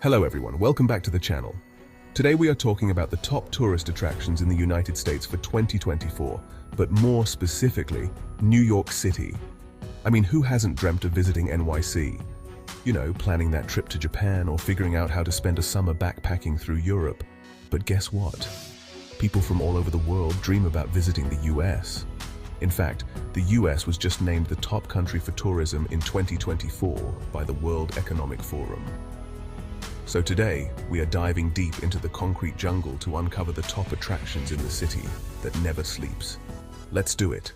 Hello everyone, welcome back to the channel. Today we are talking about the top tourist attractions in the United States for 2024, but more specifically, New York City. I mean, who hasn't dreamt of visiting NYC? You know, planning that trip to Japan or figuring out how to spend a summer backpacking through Europe. But guess what? People from all over the world dream about visiting the US. In fact, the US was just named the top country for tourism in 2024 by the World Economic Forum. So today, we are diving deep into the concrete jungle to uncover the top attractions in the city that never sleeps. Let's do it.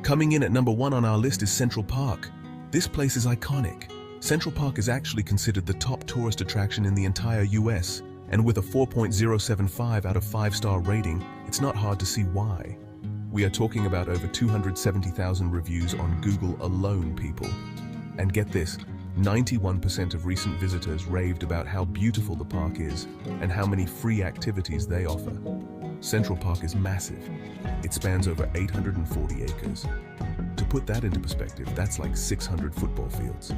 Coming in at number 1 on our list is Central Park. This place is iconic. Central Park is actually considered the top tourist attraction in the entire US, and with a 4.075 out of 5-star rating, it's not hard to see why. We are talking about over 270,000 reviews on Google alone, people. And get this, 91% of recent visitors raved about how beautiful the park is and how many free activities they offer. Central Park is massive. It spans over 840 acres. To put that into perspective, that's like 600 football fields.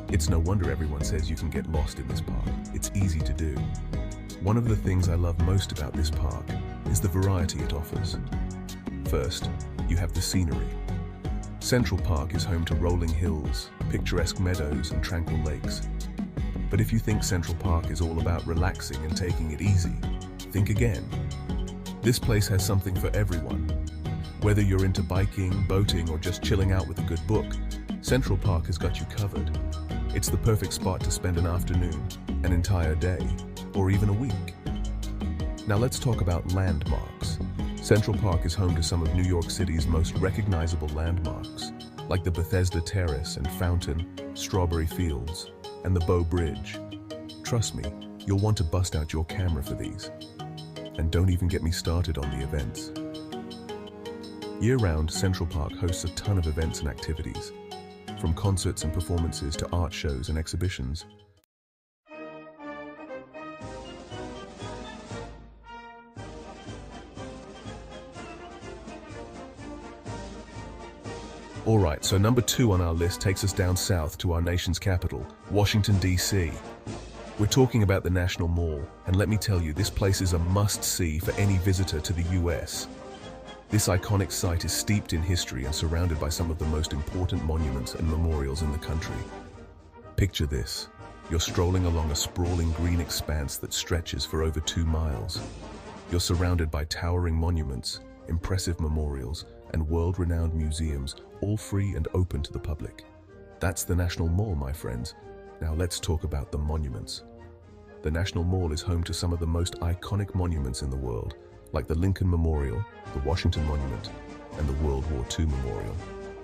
It's no wonder everyone says you can get lost in this park. It's easy to do. One of the things I love most about this park is the variety it offers. First, you have the scenery. Central Park is home to rolling hills, picturesque meadows, and tranquil lakes. But if you think Central Park is all about relaxing and taking it easy, think again. This place has something for everyone. Whether you're into biking, boating, or just chilling out with a good book, Central Park has got you covered. It's the perfect spot to spend an afternoon, an entire day, or even a week. Now let's talk about landmarks. Central Park is home to some of New York City's most recognizable landmarks, like the Bethesda Terrace and Fountain, Strawberry Fields, and the Bow Bridge. Trust me, you'll want to bust out your camera for these. And don't even get me started on the events. Year-round, Central Park hosts a ton of events and activities, from concerts and performances to art shows and exhibitions. Alright, so number 2 on our list takes us down south to our nation's capital, Washington, D.C. We're talking about the National Mall, and let me tell you, this place is a must-see for any visitor to the US. This iconic site is steeped in history and surrounded by some of the most important monuments and memorials in the country. Picture this. You're strolling along a sprawling green expanse that stretches for over 2 miles. You're surrounded by towering monuments, impressive memorials, and world-renowned museums, all free and open to the public. That's the National Mall, my friends. Now let's talk about the monuments. The National Mall is home to some of the most iconic monuments in the world, like the Lincoln Memorial, the Washington Monument, and the World War II Memorial,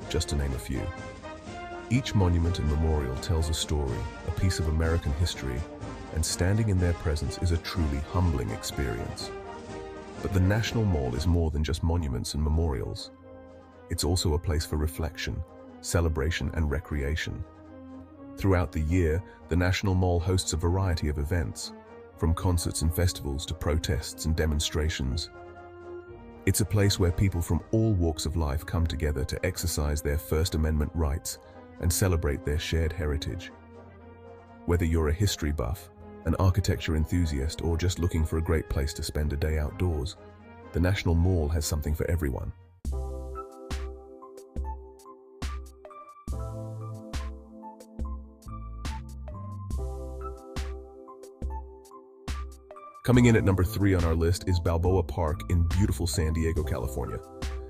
just to name a few. Each monument and memorial tells a story, a piece of American history, and standing in their presence is a truly humbling experience. But the National Mall is more than just monuments and memorials. It's also a place for reflection, celebration, and recreation. Throughout the year, the National Mall hosts a variety of events, from concerts and festivals to protests and demonstrations. It's a place where people from all walks of life come together to exercise their First Amendment rights and celebrate their shared heritage. Whether you're a history buff, an architecture enthusiast, or just looking for a great place to spend a day outdoors, the National Mall has something for everyone. Coming in at number 3 on our list is Balboa Park in beautiful San Diego, California.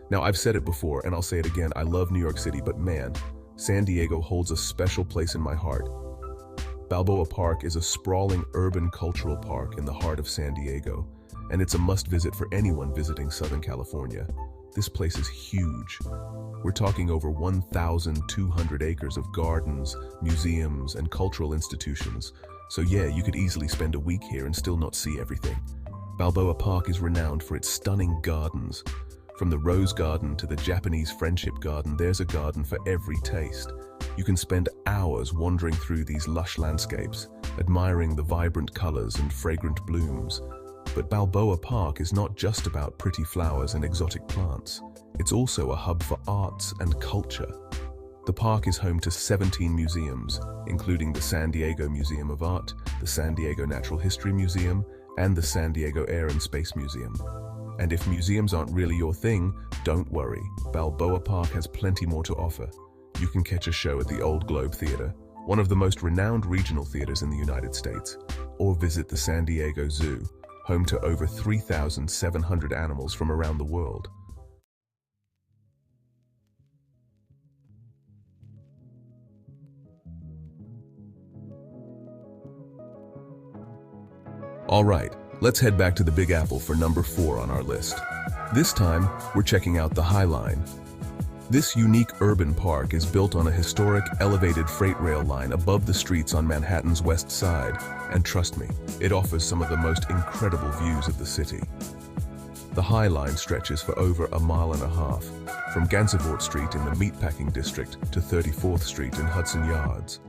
Now, I've said it before and I'll say it again, I love New York City, but man, San Diego holds a special place in my heart. Balboa Park is a sprawling urban cultural park in the heart of San Diego, and it's a must-visit for anyone visiting Southern California. This place is huge. We're talking over 1,200 acres of gardens, museums, and cultural institutions. So yeah, you could easily spend a week here and still not see everything. Balboa Park is renowned for its stunning gardens, From the Rose Garden to the Japanese Friendship Garden, there's a garden for every taste. You can spend hours wandering through these lush landscapes, admiring the vibrant colors and fragrant blooms. But Balboa Park is not just about pretty flowers and exotic plants. It's also a hub for arts and culture. The park is home to 17 museums, including the San Diego Museum of Art, the San Diego Natural History Museum, and the San Diego Air and Space Museum. And if museums aren't really your thing, don't worry. Balboa Park has plenty more to offer. You can catch a show at the Old Globe Theater, one of the most renowned regional theaters in the United States, or visit the San Diego Zoo, home to over 3,700 animals from around the world. All right, let's head back to the Big Apple for number 4 on our list. This time, we're checking out the High Line. This unique urban park is built on a historic, elevated freight rail line above the streets on Manhattan's West Side, and trust me, it offers some of the most incredible views of the city. The High Line stretches for over a mile and a half, from Gansevoort Street in the Meatpacking District to 34th Street in Hudson Yards.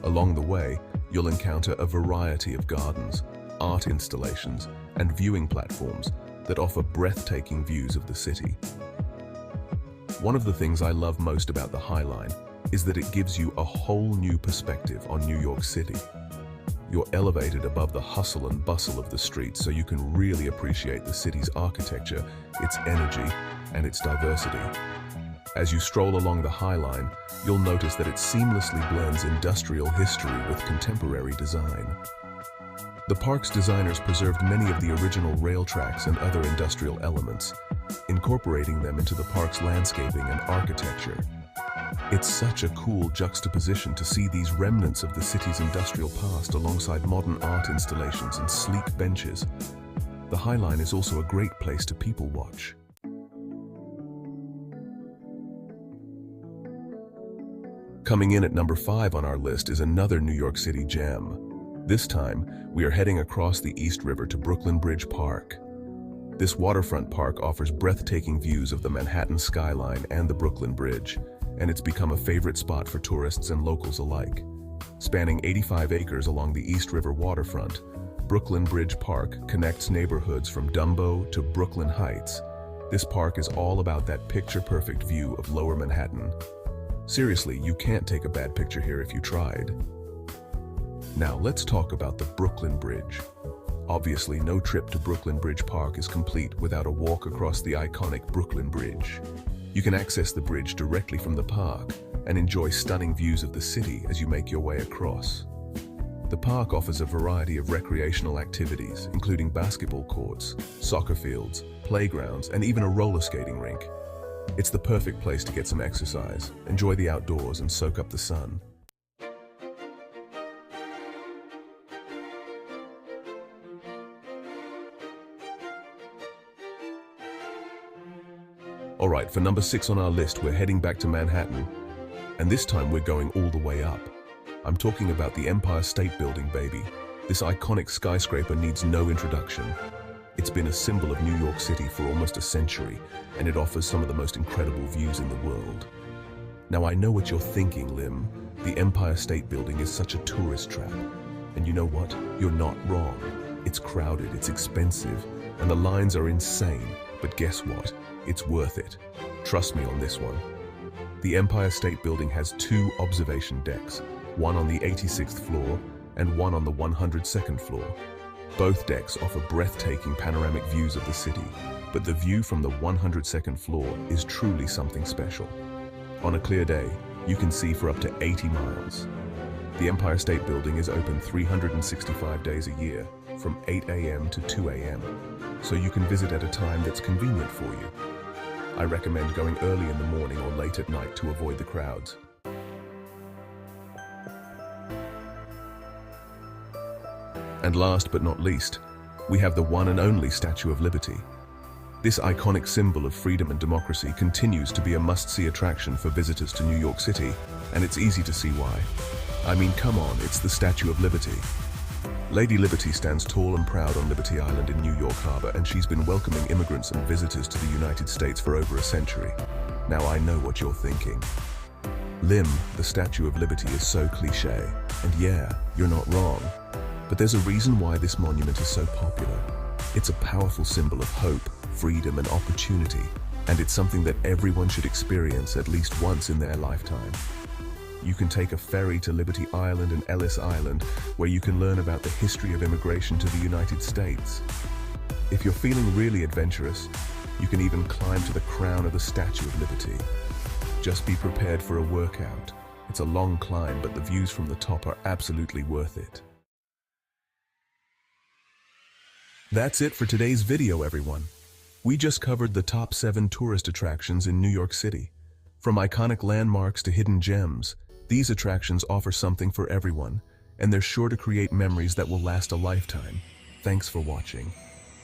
Along the way, you'll encounter a variety of gardens, art installations, and viewing platforms that offer breathtaking views of the city. One of the things I love most about the High Line is that it gives you a whole new perspective on New York City. You're elevated above the hustle and bustle of the streets, so you can really appreciate the city's architecture, its energy, and its diversity. As you stroll along the High Line, you'll notice that it seamlessly blends industrial history with contemporary design. The park's designers preserved many of the original rail tracks and other industrial elements, incorporating them into the park's landscaping and architecture. It's such a cool juxtaposition to see these remnants of the city's industrial past alongside modern art installations and sleek benches. The High Line is also a great place to people watch. Coming in at number 5 on our list is another New York City gem. This time, we are heading across the East River to Brooklyn Bridge Park. This waterfront park offers breathtaking views of the Manhattan skyline and the Brooklyn Bridge, and it's become a favorite spot for tourists and locals alike. Spanning 85 acres along the East River waterfront, Brooklyn Bridge Park connects neighborhoods from Dumbo to Brooklyn Heights. This park is all about that picture-perfect view of Lower Manhattan. Seriously, you can't take a bad picture here if you tried. Now let's talk about the Brooklyn Bridge. Obviously, no trip to Brooklyn Bridge Park is complete without a walk across the iconic Brooklyn Bridge. You can access the bridge directly from the park and enjoy stunning views of the city as you make your way across. The park offers a variety of recreational activities, including basketball courts, soccer fields, playgrounds, and even a roller skating rink. It's the perfect place to get some exercise, enjoy the outdoors, and soak up the sun. Alright, for number 6 on our list, we're heading back to Manhattan, and this time we're going all the way up. I'm talking about the Empire State Building, baby. This iconic skyscraper needs no introduction. It's been a symbol of New York City for almost a century, and it offers some of the most incredible views in the world. Now I know what you're thinking, Lim. The Empire State Building is such a tourist trap. And you know what? You're not wrong. It's crowded, it's expensive, and the lines are insane. But guess what? It's worth it. Trust me on this one. The Empire State Building has 2 observation decks, one on the 86th floor and one on the 102nd floor. Both decks offer breathtaking panoramic views of the city, but the view from the 102nd floor is truly something special. On a clear day, you can see for up to 80 miles. The Empire State Building is open 365 days a year, from 8 a.m. to 2 a.m., so you can visit at a time that's convenient for you. I recommend going early in the morning or late at night to avoid the crowds. And last but not least, we have the one and only Statue of Liberty. This iconic symbol of freedom and democracy continues to be a must-see attraction for visitors to New York City, and it's easy to see why. I mean, come on, it's the Statue of Liberty. Lady Liberty stands tall and proud on Liberty Island in New York Harbor, and she's been welcoming immigrants and visitors to the United States for over a century. Now I know what you're thinking. Lim, the Statue of Liberty, is so cliché. And yeah, you're not wrong. But there's a reason why this monument is so popular. It's a powerful symbol of hope, freedom, and opportunity, and it's something that everyone should experience at least once in their lifetime. You can take a ferry to Liberty Island and Ellis Island, where you can learn about the history of immigration to the United States. If you're feeling really adventurous, you can even climb to the crown of the Statue of Liberty. Just be prepared for a workout. It's a long climb, but the views from the top are absolutely worth it. That's it for today's video, everyone. We just covered the top 7 tourist attractions in New York City. From iconic landmarks to hidden gems, these attractions offer something for everyone, and they're sure to create memories that will last a lifetime. Thanks for watching.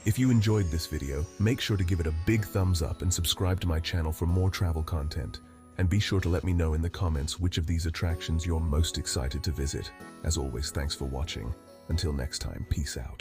If you enjoyed this video, make sure to give it a big thumbs up and subscribe to my channel for more travel content. And be sure to let me know in the comments which of these attractions you're most excited to visit. As always, thanks for watching. Until next time, peace out.